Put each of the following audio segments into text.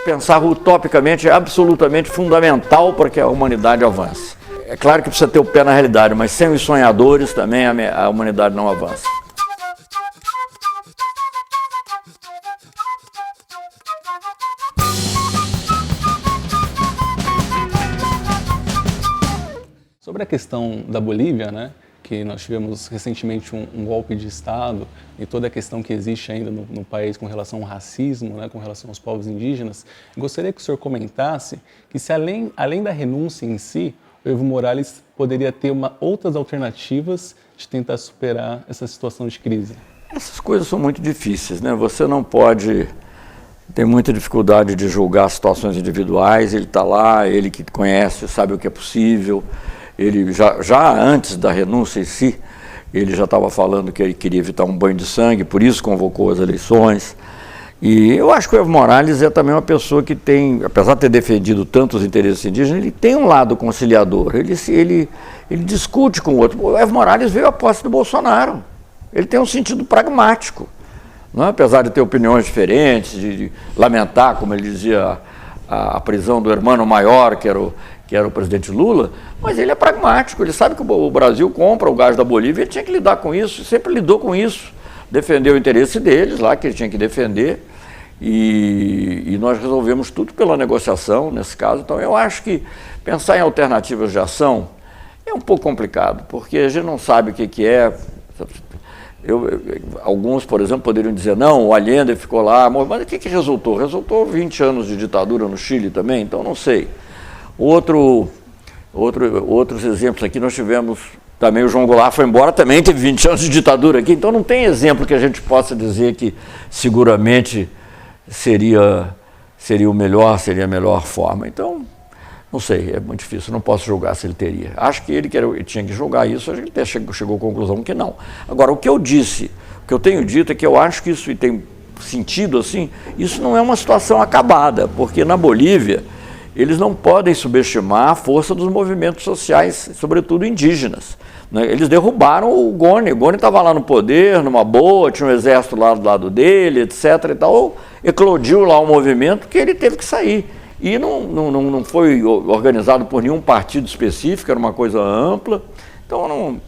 pensar utopicamente é absolutamente fundamental para que a humanidade avance. É claro que precisa ter o pé na realidade, mas sem os sonhadores também a humanidade não avança. Sobre a questão da Bolívia, né, que nós tivemos recentemente um golpe de Estado e toda a questão que existe ainda no país com relação ao racismo, né, com relação aos povos indígenas, gostaria que o senhor comentasse que se além da renúncia em si, o Evo Morales poderia ter outras alternativas de tentar superar essa situação de crise. Essas coisas são muito difíceis, né? Você não pode... Tem muita dificuldade de julgar situações individuais, ele está lá, ele que conhece, sabe o que é possível. Ele já antes da renúncia em si, ele já estava falando que ele queria evitar um banho de sangue, por isso convocou as eleições. E eu acho que o Evo Morales é também uma pessoa que tem, apesar de ter defendido tantos interesses indígenas, ele tem um lado conciliador, ele discute com o outro. O Evo Morales veio à posse do Bolsonaro, ele tem um sentido pragmático, não é? Apesar de ter opiniões diferentes, de lamentar, como ele dizia, a prisão do irmão maior, que era o presidente Lula, mas ele é pragmático, ele sabe que o Brasil compra o gás da Bolívia, ele tinha que lidar com isso, sempre lidou com isso, defendeu o interesse deles lá, que ele tinha que defender, e nós resolvemos tudo pela negociação, nesse caso. Então eu acho que pensar em alternativas de ação é um pouco complicado, porque a gente não sabe o que é. Alguns, por exemplo, poderiam dizer, não, o Allende ficou lá, mas o que resultou? Resultou 20 anos de ditadura no Chile também, então não sei. Outros exemplos aqui, nós tivemos também, o João Goulart foi embora, também teve 20 anos de ditadura aqui, então não tem exemplo que a gente possa dizer que seguramente seria o melhor, seria a melhor forma. Então, não sei, é muito difícil, não posso julgar se ele teria. Acho que ele tinha que julgar isso, a gente até chegou à conclusão que não. Agora, o que eu tenho dito é que eu acho que isso tem sentido assim, isso não é uma situação acabada, porque na Bolívia eles não podem subestimar a força dos movimentos sociais, sobretudo indígenas, né? Eles derrubaram o Goni estava lá no poder, numa boa, tinha um exército lá do lado dele, etc. e tal, eclodiu lá um movimento que ele teve que sair. E não foi organizado por nenhum partido específico, era uma coisa ampla. Então,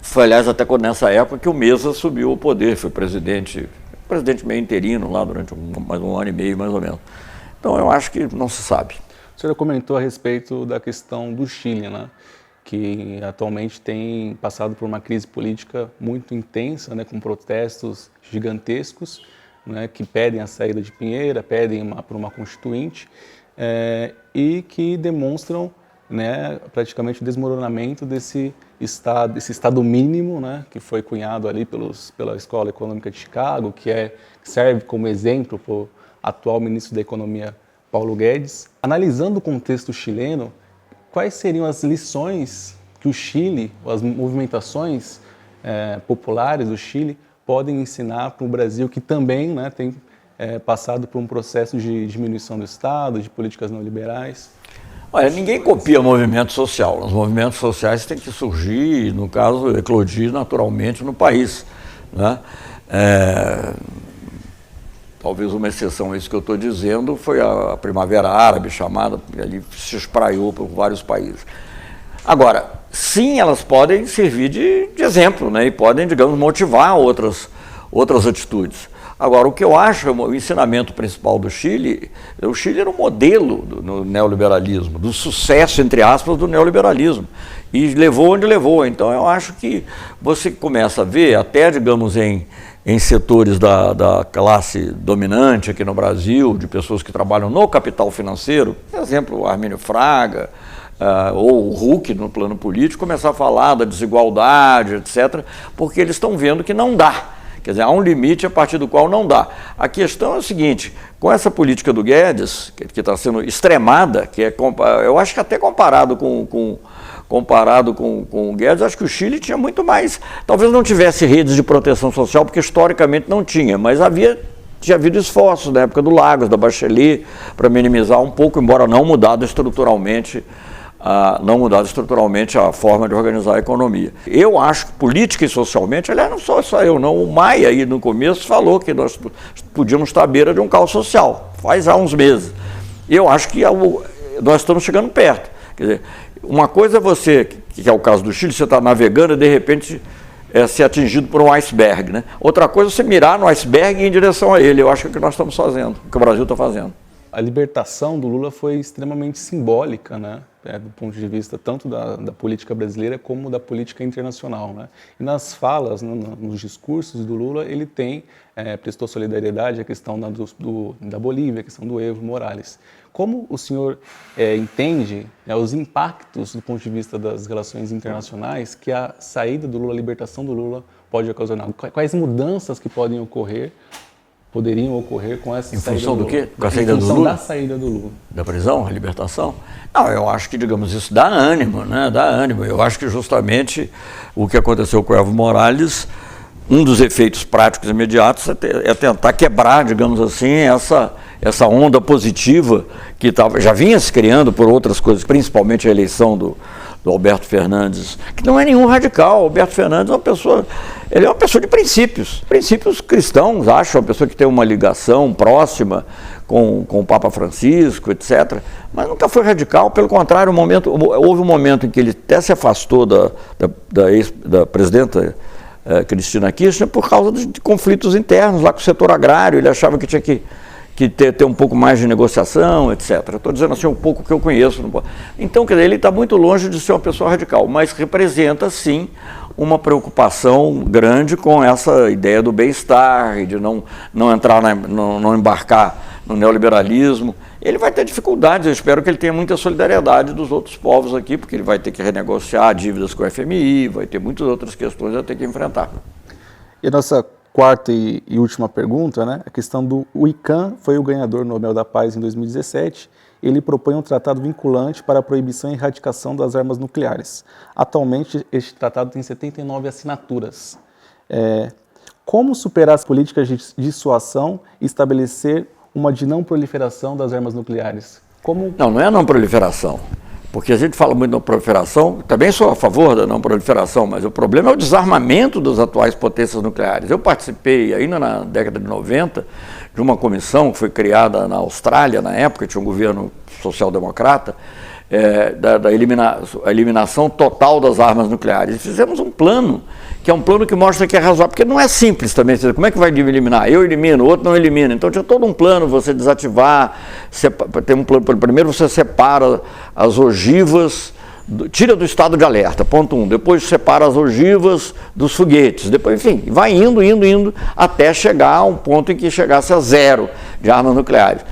foi, aliás, até nessa época que o Mesa subiu ao poder, foi presidente meio interino lá durante mais um ano e meio, mais ou menos. Então, eu acho que não se sabe. O senhor comentou a respeito da questão do Chile, né, que atualmente tem passado por uma crise política muito intensa, né, com protestos gigantescos, né, que pedem a saída de Piñera, pedem por uma constituinte, e que demonstram, né, praticamente o desmoronamento desse estado mínimo, né, que foi cunhado ali pela Escola Econômica de Chicago, que serve como exemplo para o atual ministro da Economia, Paulo Guedes. Analisando o contexto chileno, quais seriam as lições que o Chile, as movimentações populares do Chile, podem ensinar para o Brasil, que também, né, tem passado por um processo de diminuição do Estado, de políticas neoliberais? Olha, ninguém copia movimento social. Os movimentos sociais têm que surgir, no caso, eclodir naturalmente no país, né? Talvez uma exceção a isso que eu estou dizendo foi a Primavera Árabe, chamada, ali se espraiou por vários países. Agora, sim, elas podem servir de exemplo, né? E podem, digamos, motivar outras atitudes. Agora, o que eu acho, o ensinamento principal do Chile, o Chile era um modelo do neoliberalismo, do sucesso, entre aspas, do neoliberalismo, e levou onde levou. Então, eu acho que você começa a ver, até, digamos, em setores da classe dominante aqui no Brasil, de pessoas que trabalham no capital financeiro, por exemplo, o Armínio Fraga, ou o Huck no plano político, começar a falar da desigualdade, etc., porque eles estão vendo que não dá. Quer dizer, há um limite a partir do qual não dá. A questão é o seguinte, com essa política do Guedes, que está sendo extremada, eu acho que até comparado com o Guedes, acho que o Chile tinha muito mais, talvez não tivesse redes de proteção social, porque historicamente não tinha, mas tinha havido esforços na época do Lagos, da Bachelet, para minimizar um pouco, embora não mudado estruturalmente a forma de organizar a economia. Eu acho que política e socialmente, aliás, não só eu não, o Maia aí no começo falou que nós podíamos estar à beira de um caos social, faz há uns meses. Eu acho que nós estamos chegando perto. Quer dizer, uma coisa é você, que é o caso do Chile, você está navegando e de repente ser atingido por um iceberg, né? Outra coisa é você mirar no iceberg e ir em direção a ele. Eu acho que é o que nós estamos fazendo, o que o Brasil está fazendo. A libertação do Lula foi extremamente simbólica, né? Do ponto de vista tanto da política brasileira como da política internacional, né? E nas falas, nos discursos do Lula, ele prestou solidariedade à questão da Bolívia, à questão do Evo Morales. Como o senhor entende os impactos do ponto de vista das relações internacionais que a saída do Lula, a libertação do Lula pode ocasionar? Quais mudanças que poderiam ocorrer com essa saída do Lula? Em função do quê? Com a saída do Lula? Da saída do Lula. Da prisão, a libertação? Não, eu acho que, digamos, isso dá ânimo, né? Dá ânimo. Eu acho que justamente o que aconteceu com o Evo Morales, um dos efeitos práticos imediatos é tentar quebrar, digamos assim, essa onda positiva que já vinha se criando por outras coisas, principalmente a eleição do Alberto Fernandes, que não é nenhum radical. O Alberto Fernandes ele é uma pessoa de princípios cristãos, acho, uma pessoa que tem uma ligação próxima com o Papa Francisco, etc., mas nunca foi radical. Pelo contrário, houve um momento em que ele até se afastou da presidenta Cristina Kirchner por causa de conflitos internos lá com o setor agrário. Ele achava que tinha que ter um pouco mais de negociação, etc. Estou dizendo assim um pouco que eu conheço. Então, quer dizer, ele está muito longe de ser uma pessoa radical, mas representa, sim, uma preocupação grande com essa ideia do bem-estar e de não embarcar no neoliberalismo. Ele vai ter dificuldades, eu espero que ele tenha muita solidariedade dos outros povos aqui, porque ele vai ter que renegociar dívidas com o FMI, vai ter muitas outras questões a ter que enfrentar. E a nossa quarta e última pergunta, né? A questão do ICANN, foi o ganhador Nobel da Paz em 2017. Ele propõe um tratado vinculante para a proibição e erradicação das armas nucleares. Atualmente, este tratado tem 79 assinaturas. Como superar as políticas de dissuasão e estabelecer uma de não proliferação das armas nucleares? Não é não proliferação. Porque a gente fala muito de não proliferação, também sou a favor da não proliferação, mas o problema é o desarmamento das atuais potências nucleares. Eu participei, ainda na década de 90, de uma comissão que foi criada na Austrália, na época, tinha um governo social-democrata, da eliminação total das armas nucleares. E fizemos um plano, que é um plano que mostra que é razoável, porque não é simples também. Como é que vai eliminar? Eu elimino, o outro não elimina. Então tinha todo um plano, você desativar, tem um plano, primeiro você separa as ogivas, tira do estado de alerta, ponto 1, depois separa as ogivas dos foguetes, depois, enfim, vai indo, até chegar a um ponto em que chegasse a zero de armas nucleares.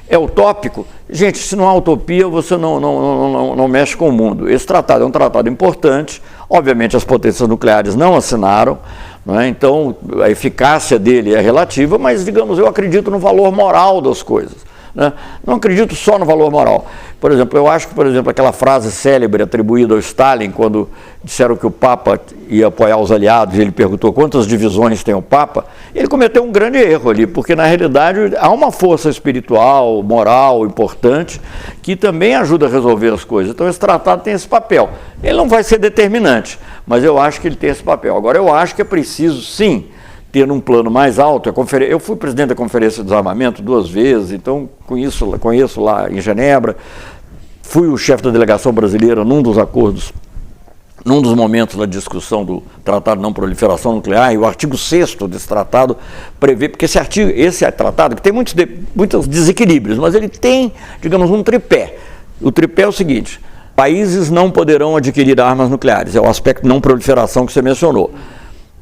É utópico? Gente, se não há utopia, você não mexe com o mundo. Esse tratado é um tratado importante, obviamente as potências nucleares não assinaram, não é? Então a eficácia dele é relativa, mas, digamos, eu acredito no valor moral das coisas. Né? Não acredito só no valor moral. Por exemplo, eu acho que, aquela frase célebre atribuída ao Stalin, quando disseram que o Papa ia apoiar os aliados, e ele perguntou quantas divisões tem o Papa, ele cometeu um grande erro ali, porque na realidade há uma força espiritual, moral, importante, que também ajuda a resolver as coisas. Então esse tratado tem esse papel. Ele não vai ser determinante, mas eu acho que ele tem esse papel. Agora, eu acho que é preciso, sim, ter um plano mais alto. Eu fui presidente da Conferência de Desarmamento 2 vezes, então conheço lá em Genebra, fui o chefe da delegação brasileira num dos acordos, num dos momentos da discussão do Tratado de Não Proliferação Nuclear, e o artigo 6º desse tratado prevê, porque esse tratado, que tem muitos desequilíbrios, mas ele tem, digamos, um tripé. O tripé é o seguinte: países não poderão adquirir armas nucleares, é o aspecto de não proliferação que você mencionou.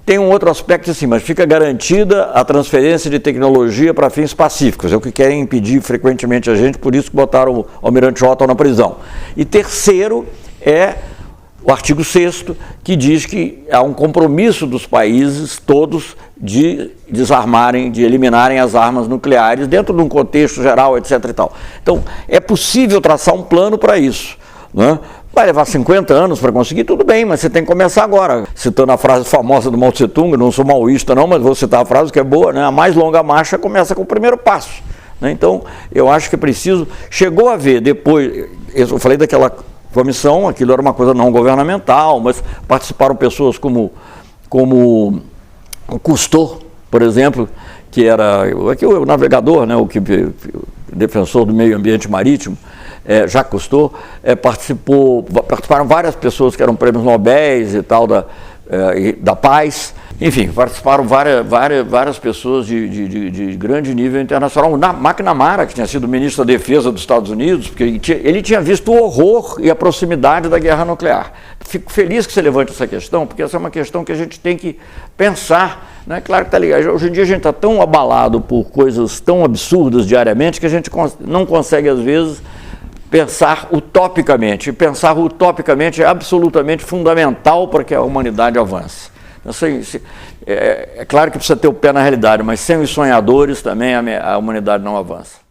Tem um outro aspecto assim, mas fica garantida a transferência de tecnologia para fins pacíficos, é o que querem impedir frequentemente a gente, por isso que botaram o almirante Otto na prisão. E terceiro é o artigo 6º, que diz que há um compromisso dos países todos de desarmarem, de eliminarem as armas nucleares dentro de um contexto geral, etc. e tal. Então, é possível traçar um plano para isso, né? Vai levar 50 anos para conseguir, tudo bem, mas você tem que começar agora. Citando a frase famosa do Mao Tse-tung, não sou maoísta não, mas vou citar a frase que é boa, né? A mais longa marcha começa com o primeiro passo, né? Então, eu acho que é preciso. Chegou a ver depois, eu falei daquela comissão, aquilo era uma coisa não governamental, mas participaram pessoas como o Cousteau, por exemplo, que era o navegador, né? O que defensor do meio ambiente marítimo, Jacques Cousteau, participaram várias pessoas que eram prêmios Nobéis e tal da paz. Enfim, participaram várias pessoas de grande nível internacional. McNamara, que tinha sido ministro da Defesa dos Estados Unidos, porque ele tinha visto o horror e a proximidade da guerra nuclear. Fico feliz que você levante essa questão, porque essa é uma questão que a gente tem que pensar. Né? Claro que tá ligado. Hoje em dia a gente está tão abalado por coisas tão absurdas diariamente que a gente não consegue, às vezes, pensar utopicamente. E pensar utopicamente é absolutamente fundamental para que a humanidade avance. É claro que precisa ter o pé na realidade, mas sem os sonhadores também a humanidade não avança.